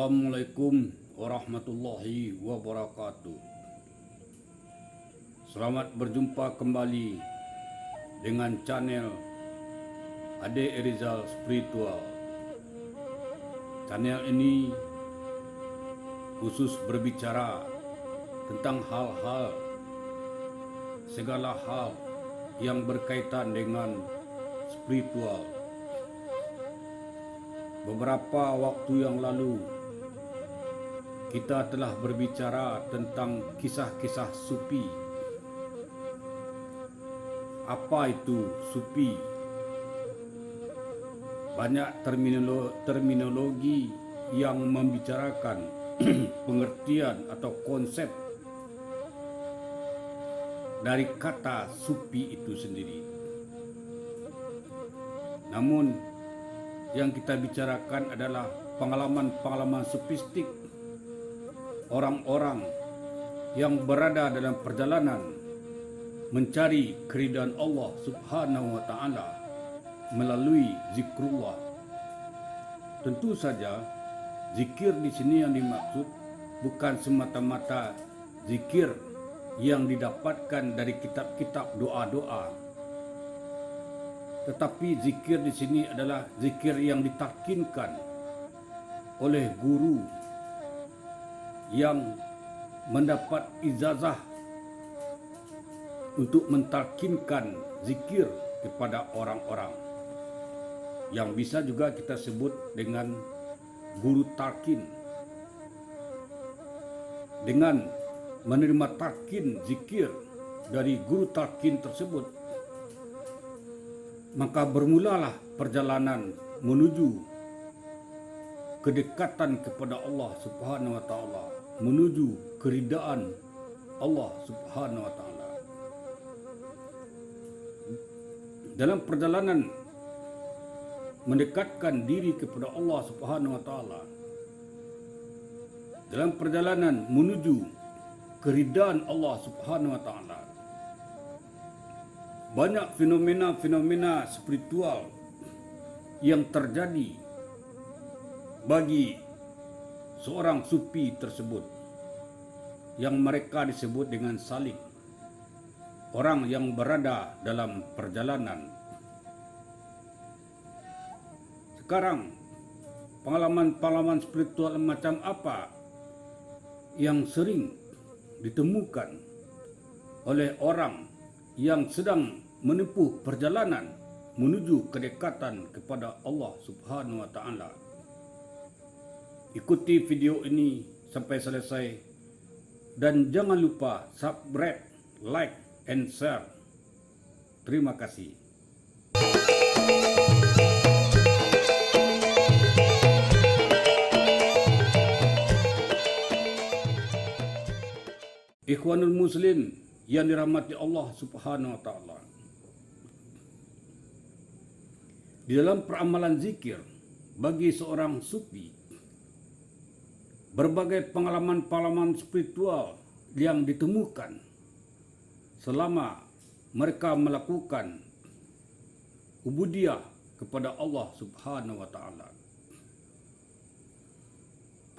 Assalamualaikum warahmatullahi wabarakatuh. Selamat berjumpa kembali dengan channel Ade Rizal Spiritual. Channel ini khusus berbicara tentang segala hal yang berkaitan dengan spiritual. Beberapa waktu yang lalu kita telah berbicara tentang kisah-kisah sufi. Apa itu sufi? Banyak terminologi yang membicarakan pengertian atau konsep dari kata sufi itu sendiri. Namun yang kita bicarakan adalah pengalaman-pengalaman sufistik orang-orang yang berada dalam perjalanan mencari keridhaan Allah Subhanahu wa taala melalui zikrullah. Tentu saja zikir di sini yang dimaksud bukan semata-mata zikir yang didapatkan dari kitab-kitab doa-doa. Tetapi zikir di sini adalah zikir yang ditalkinkan oleh guru yang mendapat ijazah untuk mentalkinkan zikir kepada orang-orang, yang bisa juga kita sebut dengan guru talkin. Dengan menerima talkin zikir dari guru talkin tersebut, maka bermulalah perjalanan menuju kedekatan kepada Allah Subhanahu wa taala, menuju keridaan Allah Subhanahu wa taala. Dalam perjalanan mendekatkan diri kepada Allah Subhanahu wa taala, dalam perjalanan menuju keridaan Allah Subhanahu wa taala, banyak fenomena-fenomena spiritual yang terjadi bagi seorang sufi tersebut, yang mereka disebut dengan salik, orang yang berada dalam perjalanan. Sekarang, pengalaman-pengalaman spiritual macam apa yang sering ditemukan oleh orang yang sedang menempuh perjalanan menuju kedekatan kepada Allah Subhanahu wa taala? Ikuti video ini sampai selesai dan jangan lupa subscribe, like, and share. Terima kasih. Ikhwanul Muslim yang dirahmati Allah Subhanahu wa taala. Di dalam peramalan zikir bagi seorang sufi, berbagai pengalaman-pengalaman spiritual yang ditemukan selama mereka melakukan ubudiyah kepada Allah Subhanahu wa taala.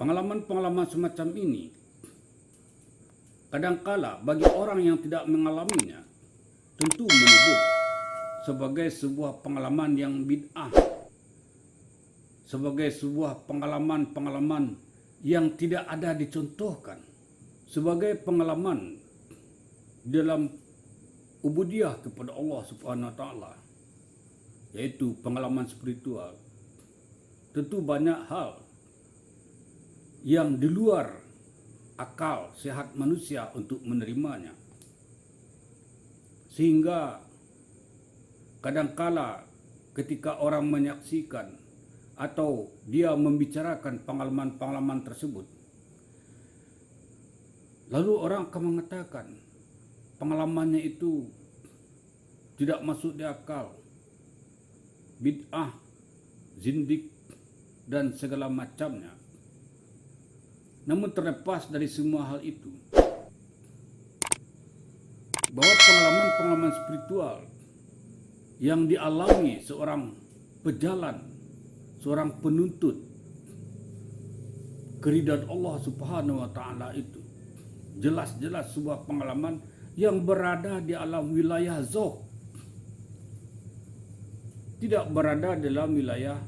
Pengalaman-pengalaman semacam ini kadangkala bagi orang yang tidak mengalaminya tentu menyebut sebagai sebuah pengalaman yang bid'ah, sebagai sebuah pengalaman-pengalaman yang tidak ada dicontohkan, sebagai pengalaman dalam ubudiyah kepada Allah Subhanahu wa taala, yaitu pengalaman spiritual. Tentu banyak hal yang di luar akal sehat manusia untuk menerimanya, sehingga kadangkala ketika orang menyaksikan atau dia membicarakan pengalaman-pengalaman tersebut, lalu orang akan mengatakan pengalamannya itu tidak masuk di akal, bid'ah, zindik, dan segala macamnya. Namun terlepas dari semua hal itu, bahwa pengalaman-pengalaman spiritual yang dialami seorang pejalan, seorang penuntut keridhaan Allah Subhanahu wa taala itu. Jelas-jelas sebuah pengalaman yang berada di alam wilayah zauq. Tidak berada dalam wilayah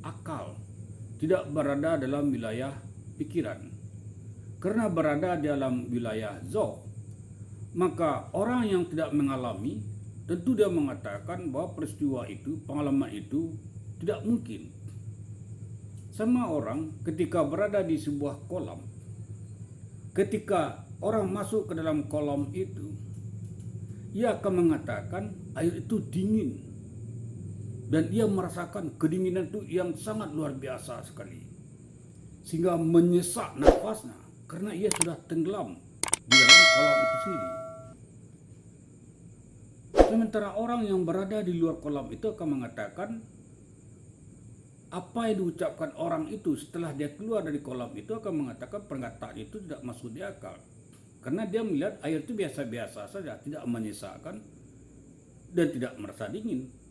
akal, tidak berada dalam wilayah pikiran. Karena berada di dalam wilayah zauq, maka orang yang tidak mengalami tentu dia mengatakan bahwa peristiwa itu, pengalaman itu tidak mungkin. Sama orang ketika berada di sebuah kolam, ketika orang masuk ke dalam kolam itu, ia akan mengatakan air itu dingin. Dan ia merasakan kedinginan itu yang sangat luar biasa sekali. Sehingga menyesak nafasnya karena ia sudah tenggelam di dalam kolam itu sendiri. Sementara orang yang berada di luar kolam itu akan mengatakan apa yang diucapkan orang itu setelah dia keluar dari kolam itu akan mengatakan perkataan itu tidak masuk di akal. Karena dia melihat air itu biasa-biasa saja, tidak menyesakkan dan tidak merasa dingin.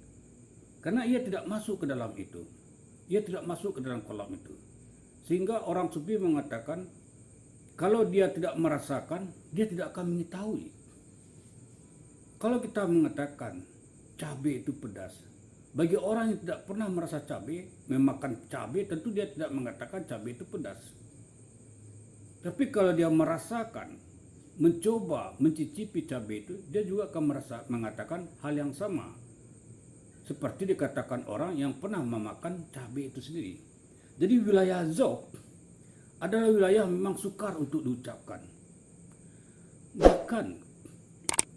Karena ia tidak masuk ke dalam itu. Ia tidak masuk ke dalam kolam itu. Sehingga orang sufi mengatakan kalau dia tidak merasakan, dia tidak akan mengetahui. Kalau kita mengatakan cabai itu pedas, bagi orang yang tidak pernah merasa cabai, memakan cabai, tentu dia tidak mengatakan cabai itu pedas. Tapi kalau dia merasakan, mencoba, mencicipi cabai itu, dia juga akan mengatakan hal yang sama. Seperti dikatakan orang yang pernah memakan cabai itu sendiri. Jadi wilayah zauq adalah wilayah memang sukar untuk diucapkan. Bahkan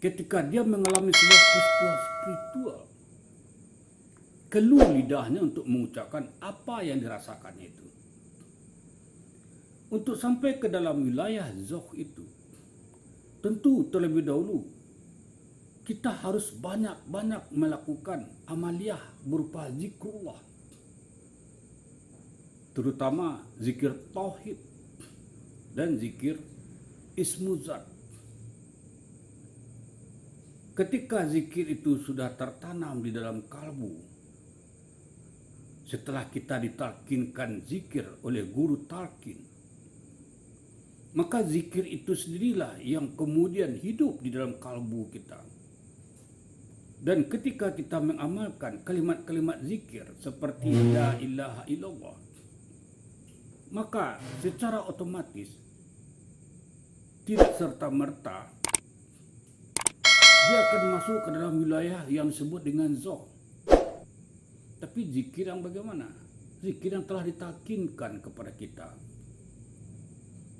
ketika dia mengalami sebuah peristiwa spiritual, keluh lidahnya untuk mengucapkan apa yang dirasakannya itu. Untuk sampai ke dalam wilayah zauq itu, tentu terlebih dahulu kita harus banyak-banyak melakukan amaliyah berupa zikrullah. Terutama zikir tauhid dan zikir ismuzat. Ketika zikir itu sudah tertanam di dalam kalbu, setelah kita ditalkinkan zikir oleh guru talkin, maka zikir itu sendirilah yang kemudian hidup di dalam kalbu kita. Dan ketika kita mengamalkan kalimat-kalimat zikir seperti la ilaha illallah, maka secara otomatis tidak serta-merta dia akan masuk ke dalam wilayah yang disebut dengan zauq. Tapi zikir yang bagaimana? Zikir yang telah ditalkinkan kepada kita.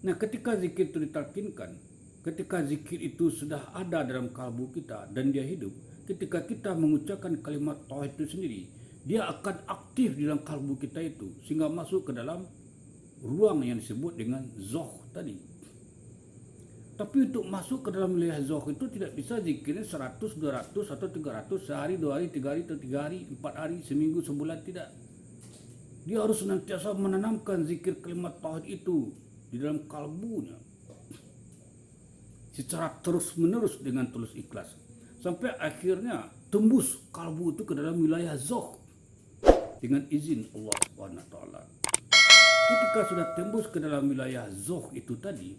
Nah, ketika zikir itu ditalkinkan, ketika zikir itu sudah ada dalam kalbu kita dan dia hidup, ketika kita mengucapkan kalimat tauhid itu sendiri, dia akan aktif di dalam kalbu kita itu sehingga masuk ke dalam ruang yang disebut dengan zauq tadi. Tapi untuk masuk ke dalam wilayah zauq itu tidak bisa zikirnya 100, 200 atau 300 sehari, 2 hari, 3 hari, atau 3 hari, 4 hari, seminggu, sebulan, tidak. Dia harus senantiasa menanamkan zikir kalimat tauhid itu di dalam kalbunya secara terus-menerus dengan tulus ikhlas sampai akhirnya tembus kalbu itu ke dalam wilayah zauq dengan izin Allah Subhanahu wa taala. Ketika sudah tembus ke dalam wilayah zauq itu tadi,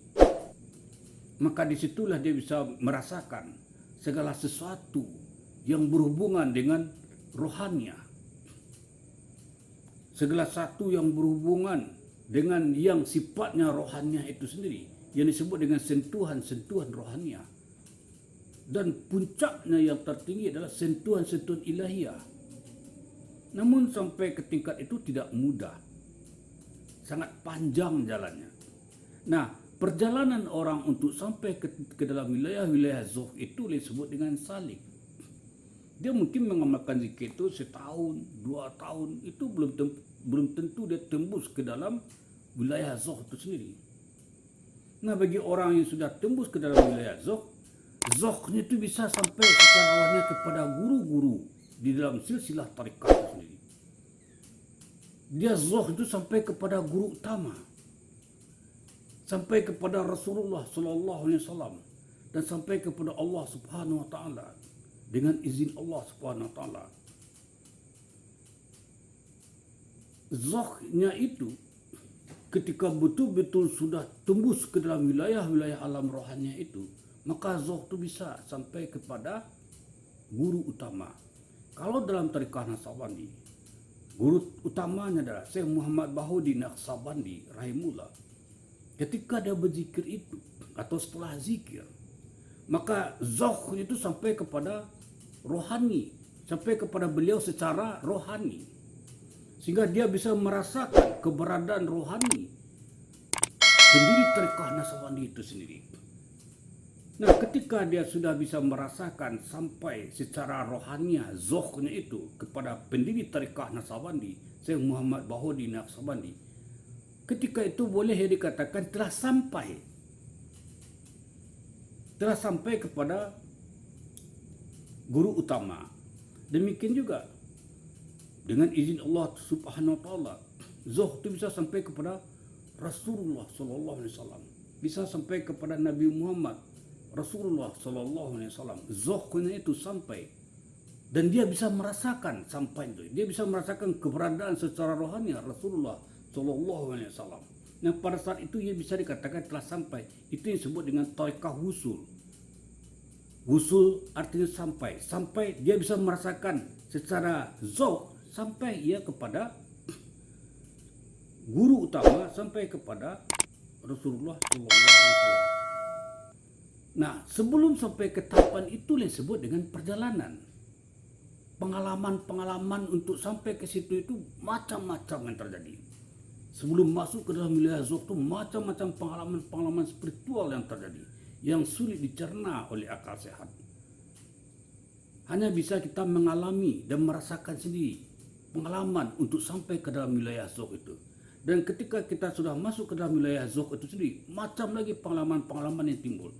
maka disitulah dia bisa merasakan segala sesuatu yang berhubungan dengan rohania, segala sesuatu yang berhubungan dengan yang sifatnya rohania itu sendiri, yang disebut dengan sentuhan-sentuhan rohania. Dan puncaknya yang tertinggi adalah sentuhan-sentuhan ilahiyah. Namun sampai ke tingkat itu tidak mudah, sangat panjang jalannya. Nah, perjalanan orang untuk sampai ke dalam wilayah-wilayah zauq itu disebut dengan salik. Dia mungkin mengamalkan zikir itu setahun, 2 tahun, itu belum tentu dia tembus ke dalam wilayah zauq itu sendiri. Nah, bagi orang yang sudah tembus ke dalam wilayah zauq, zauqnya itu bisa sampai secara rohani kepada guru-guru di dalam silsilah tarekat itu sendiri. Dia zauq itu sampai kepada guru utama, sampai kepada Rasulullah Sallallahu Alaihi Wasallam, dan sampai kepada Allah Subhanahu Wa Taala dengan izin Allah Subhanahu Wa Taala. Zauqnya itu ketika betul-betul sudah tembus ke dalam wilayah-wilayah alam rohaninya itu, maka zauq itu bisa sampai kepada guru utama. Kalau dalam Tariqah Naqsabandi, guru utamanya adalah Syekh Muhammad Bahodin Naqsabandi rahimullah. Ketika dia berzikir itu atau setelah zikir, maka zauq itu sampai kepada rohani, sampai kepada beliau secara rohani, sehingga dia bisa merasakan keberadaan rohani pendiri Tariqah Naqsabandi itu sendiri. Nah, ketika dia sudah bisa merasakan sampai secara rohaniah zauqnya itu kepada pendiri Tariqah Naqsabandi, Syekh Muhammad Bahodin Naqsabandi, ketika itu boleh dikatakan telah sampai kepada guru utama. Demikian juga dengan izin Allah Subhanahu wa taala, zauq itu bisa sampai kepada Rasulullah sallallahu alaihi wasallam, bisa sampai kepada Nabi Muhammad Rasulullah sallallahu alaihi wasallam. Zauqnya itu sampai, dan dia bisa merasakan sampai itu. Dia bisa merasakan keberadaan secara rohani Rasulullah sallallahu alaihi wasallam. Nah, pada saat itu ia bisa dikatakan telah sampai. Itu yang disebut dengan tariqah wusul. Wusul artinya sampai. Sampai dia bisa merasakan secara zauq sampai ia kepada guru utama, sampai kepada Rasulullah sallallahu alaihi wasallam. Nah, sebelum sampai ke tahapan itu yang disebut dengan perjalanan. Pengalaman-pengalaman untuk sampai ke situ itu macam-macam yang terjadi. Sebelum masuk ke dalam wilayah zauq itu macam-macam pengalaman-pengalaman spiritual yang terjadi, yang sulit dicerna oleh akal sehat. Hanya bisa kita mengalami dan merasakan sendiri pengalaman untuk sampai ke dalam wilayah zauq itu. Dan ketika kita sudah masuk ke dalam wilayah zauq itu sendiri, macam lagi pengalaman-pengalaman yang timbul.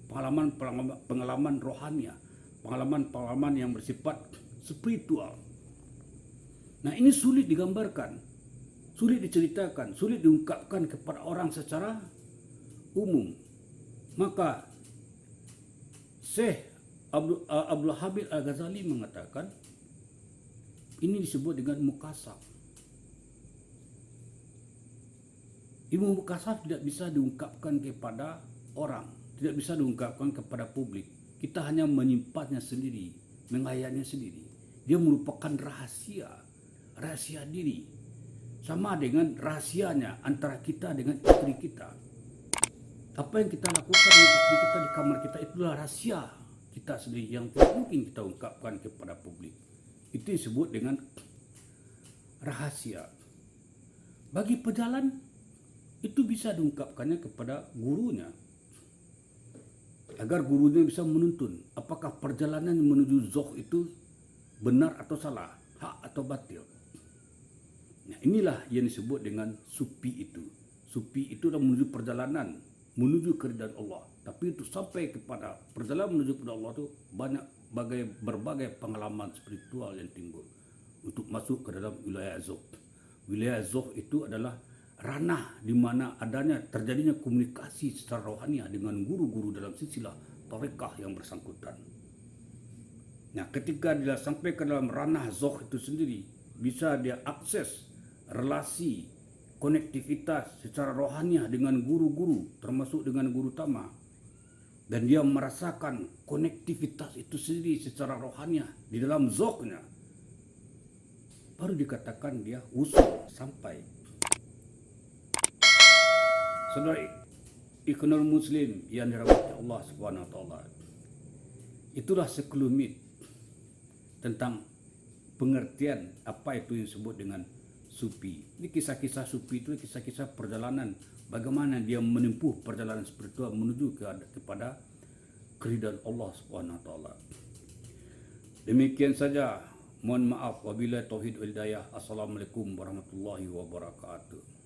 Pengalaman rohania, pengalaman-pengalaman yang bersifat spiritual. Nah, ini sulit digambarkan, sulit diceritakan, sulit diungkapkan kepada orang secara umum. Maka Syekh Abdul Habib Al-Ghazali mengatakan ini disebut dengan mukasyaf. Ilmu mukasyaf tidak bisa diungkapkan kepada orang, tidak bisa diungkapkan kepada publik. Kita hanya menyimpannya sendiri, menghayalnya sendiri. Dia merupakan rahasia diri. Sama dengan rahasianya antara kita dengan istri kita. Apa yang kita lakukan dengan istri kita di kamar kita itulah rahasia kita sendiri yang tidak mungkin kita ungkapkan kepada publik. Itu disebut dengan rahasia. Bagi pejalan itu bisa diungkapkannya kepada gurunya, agar gurunya bisa menuntun apakah perjalanan menuju zauq itu benar atau salah, hak atau batil. Nah, inilah yang disebut dengan supi itu. Supi itu adalah menuju perjalanan, menuju keridhaan Allah. Tapi itu sampai kepada perjalanan menuju kepada Allah itu banyak berbagai pengalaman spiritual yang timbul untuk masuk ke dalam wilayah zauq. Wilayah zauq itu adalah ranah di mana adanya terjadinya komunikasi secara rohani dengan guru-guru dalam silsilah tariqah yang bersangkutan. Nah, ketika dia sampai ke dalam ranah zauq itu sendiri, bisa dia akses relasi, konektivitas secara rohani dengan guru-guru, termasuk dengan guru utama. Dan dia merasakan konektivitas itu sendiri secara rohani di dalam zauqnya. Baru dikatakan dia usul sampai. Saudara ikhwanul muslim yang dirahmati Allah Subhanahu wa taala. Itulah sekelumit tentang pengertian apa itu yang disebut dengan sufi. Ini kisah-kisah sufi itu kisah-kisah perjalanan, bagaimana dia menempuh perjalanan spiritual menuju kepada keridhaan Allah Subhanahu wa taala. Demikian saja. Mohon maaf wabillahi taufiq wal hidayah. Assalamualaikum warahmatullahi wabarakatuh.